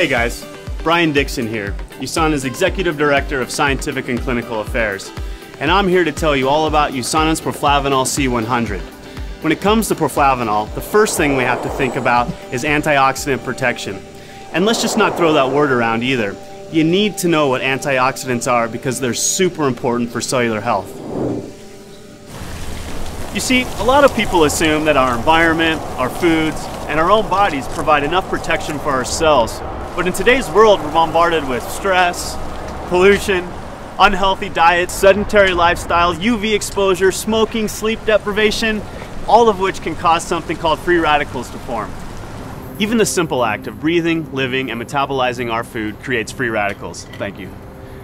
Hey guys, Brian Dixon here, USANA's Executive Director of Scientific and Clinical Affairs. And I'm here to tell you all about USANA's Proflavanol C100. When it comes to proflavanol, the first thing we have to think about is antioxidant protection. And let's just not throw that word around either. You need to know what antioxidants are because they're super important for cellular health. You see, a lot of people assume that our environment, our foods, and our own bodies provide enough protection for our cells. But in today's world, we're bombarded with stress, pollution, unhealthy diets, sedentary lifestyle, UV exposure, smoking, sleep deprivation, all of which can cause something called free radicals to form. Even the simple act of breathing, living, and metabolizing our food creates free radicals. Thank you.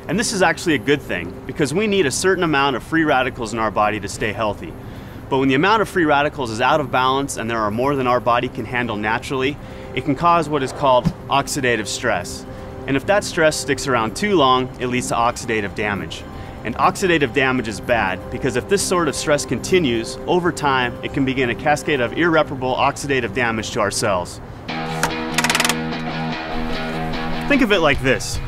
And this is actually a good thing because we need a certain amount of free radicals in our body to stay healthy. But when the amount of free radicals is out of balance and there are more than our body can handle naturally, it can cause what is called oxidative stress. And if that stress sticks around too long, it leads to oxidative damage. And oxidative damage is bad because if this sort of stress continues, over time, it can begin a cascade of irreparable oxidative damage to our cells. Think of it like this.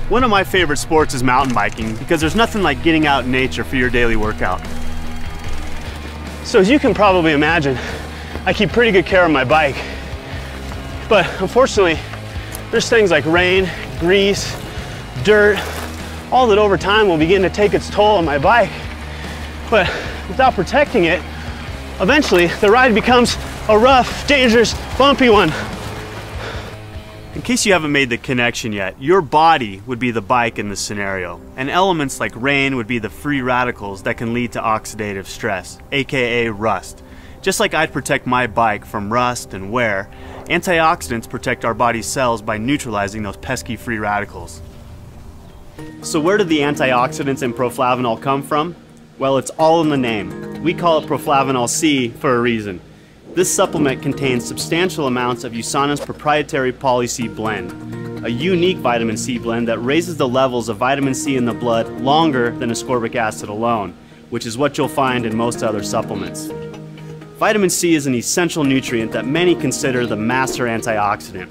One of my favorite sports is mountain biking because there's nothing like getting out in nature for your daily workout. So as you can probably imagine, I keep pretty good care of my bike. But unfortunately, there's things like rain, grease, dirt, all that over time will begin to take its toll on my bike. But without protecting it, eventually the ride becomes a rough, dangerous, bumpy one. In case you haven't made the connection yet, your body would be the bike in this scenario, and elements like rain would be the free radicals that can lead to oxidative stress, aka rust. Just like I'd protect my bike from rust and wear, antioxidants protect our body's cells by neutralizing those pesky free radicals. So where did the antioxidants in proflavanol come from? Well, it's all in the name. We call it Proflavanol C for a reason. This supplement contains substantial amounts of USANA's proprietary Poly-C blend, a unique vitamin C blend that raises the levels of vitamin C in the blood longer than ascorbic acid alone, which is what you'll find in most other supplements. Vitamin C is an essential nutrient that many consider the master antioxidant.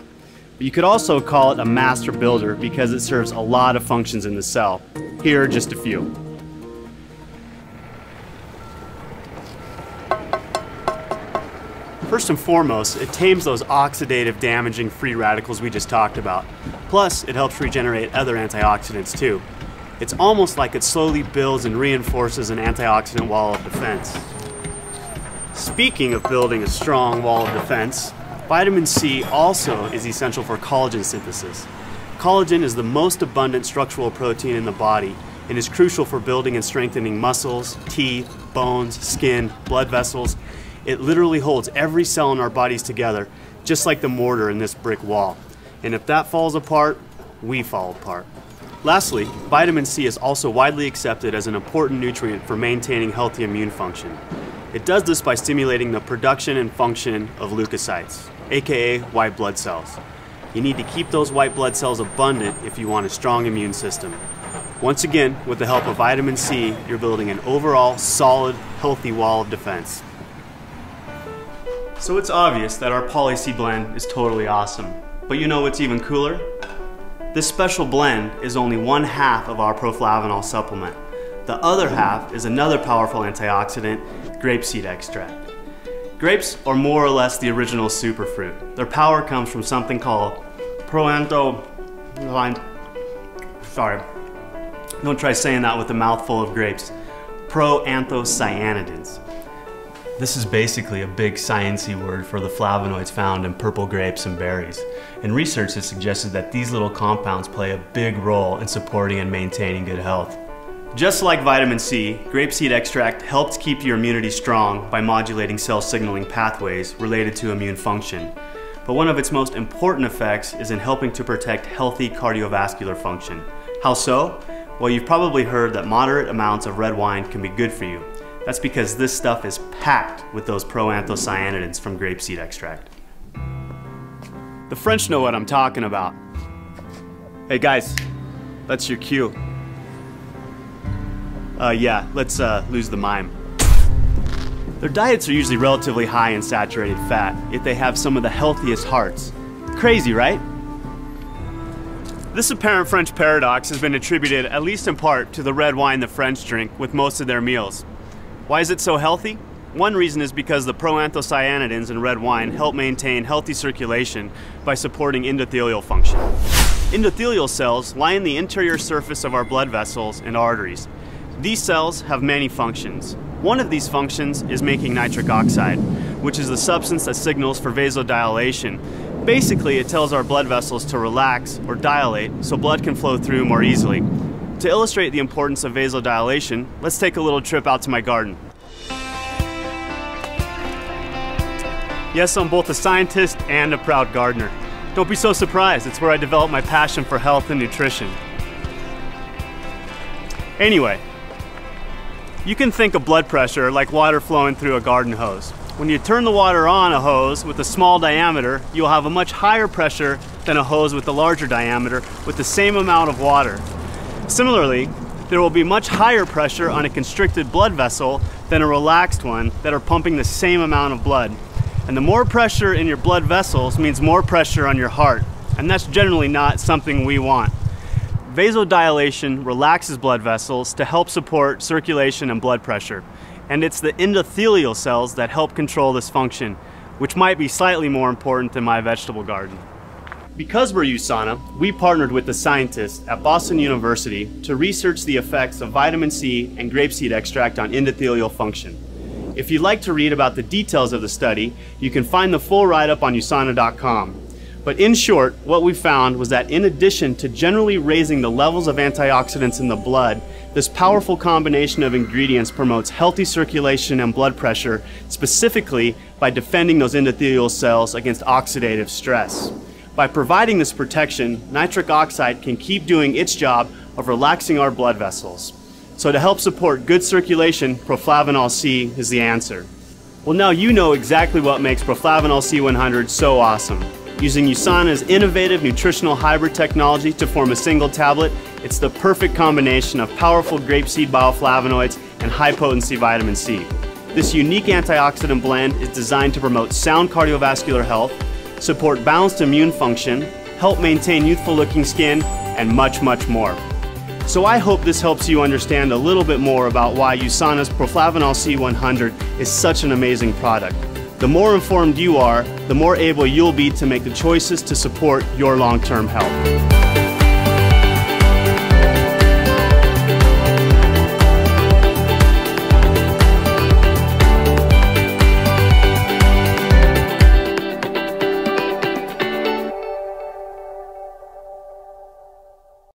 But you could also call it a master builder because it serves a lot of functions in the cell. Here are just a few. First and foremost, it tames those oxidative damaging free radicals we just talked about. Plus, it helps regenerate other antioxidants too. It's almost like it slowly builds and reinforces an antioxidant wall of defense. Speaking of building a strong wall of defense, vitamin C also is essential for collagen synthesis. Collagen is the most abundant structural protein in the body and is crucial for building and strengthening muscles, teeth, bones, skin, blood vessels. It literally holds every cell in our bodies together, just like the mortar in this brick wall. And if that falls apart, we fall apart. Lastly, vitamin C is also widely accepted as an important nutrient for maintaining healthy immune function. It does this by stimulating the production and function of leukocytes, aka white blood cells. You need to keep those white blood cells abundant if you want a strong immune system. Once again, with the help of vitamin C, you're building an overall solid, healthy wall of defense. So it's obvious that our Poly-C blend is totally awesome. But you know what's even cooler? This special blend is only 1/2 of our proflavanol supplement. The other half is another powerful antioxidant, grapeseed extract. Grapes are more or less the original superfruit. Their power comes from something called don't try saying that with a mouthful of grapes. Proanthocyanidins. This is basically a big sciencey word for the flavonoids found in purple grapes and berries. And research has suggested that these little compounds play a big role in supporting and maintaining good health. Just like vitamin C, grapeseed extract helps keep your immunity strong by modulating cell signaling pathways related to immune function. But one of its most important effects is in helping to protect healthy cardiovascular function. How so? Well, you've probably heard that moderate amounts of red wine can be good for you. That's because this stuff is packed with those proanthocyanidins from grapeseed extract. The French know what I'm talking about. Hey guys, that's your cue. Yeah, let's lose the mime. Their diets are usually relatively high in saturated fat, yet they have some of the healthiest hearts. Crazy, right? This apparent French paradox has been attributed, at least in part, to the red wine the French drink with most of their meals. Why is it so healthy? One reason is because the proanthocyanidins in red wine help maintain healthy circulation by supporting endothelial function. Endothelial cells lie in the interior surface of our blood vessels and arteries. These cells have many functions. One of these functions is making nitric oxide, which is the substance that signals for vasodilation. Basically, it tells our blood vessels to relax or dilate so blood can flow through more easily. To illustrate the importance of vasodilation, let's take a little trip out to my garden. Yes, I'm both a scientist and a proud gardener. Don't be so surprised, it's where I developed my passion for health and nutrition. Anyway, you can think of blood pressure like water flowing through a garden hose. When you turn the water on a hose with a small diameter, you'll have a much higher pressure than a hose with a larger diameter with the same amount of water. Similarly, there will be much higher pressure on a constricted blood vessel than a relaxed one that are pumping the same amount of blood. And the more pressure in your blood vessels means more pressure on your heart, and that's generally not something we want. Vasodilation relaxes blood vessels to help support circulation and blood pressure. And it's the endothelial cells that help control this function, which might be slightly more important than my vegetable garden. Because we're USANA, we partnered with the scientists at Boston University to research the effects of vitamin C and grapeseed extract on endothelial function. If you'd like to read about the details of the study, you can find the full write-up on USANA.com. But in short, what we found was that in addition to generally raising the levels of antioxidants in the blood, this powerful combination of ingredients promotes healthy circulation and blood pressure, specifically by defending those endothelial cells against oxidative stress. By providing this protection, nitric oxide can keep doing its job of relaxing our blood vessels. So to help support good circulation, proflavanol C is the answer. Well, now you know exactly what makes proflavanol C100 so awesome. Using USANA's innovative nutritional hybrid technology to form a single tablet, it's the perfect combination of powerful grapeseed bioflavonoids and high-potency vitamin C. This unique antioxidant blend is designed to promote sound cardiovascular health, support balanced immune function, help maintain youthful-looking skin, and much, much more. So I hope this helps you understand a little bit more about why USANA's proflavanol C100 is such an amazing product. The more informed you are, the more able you'll be to make the choices to support your long-term health.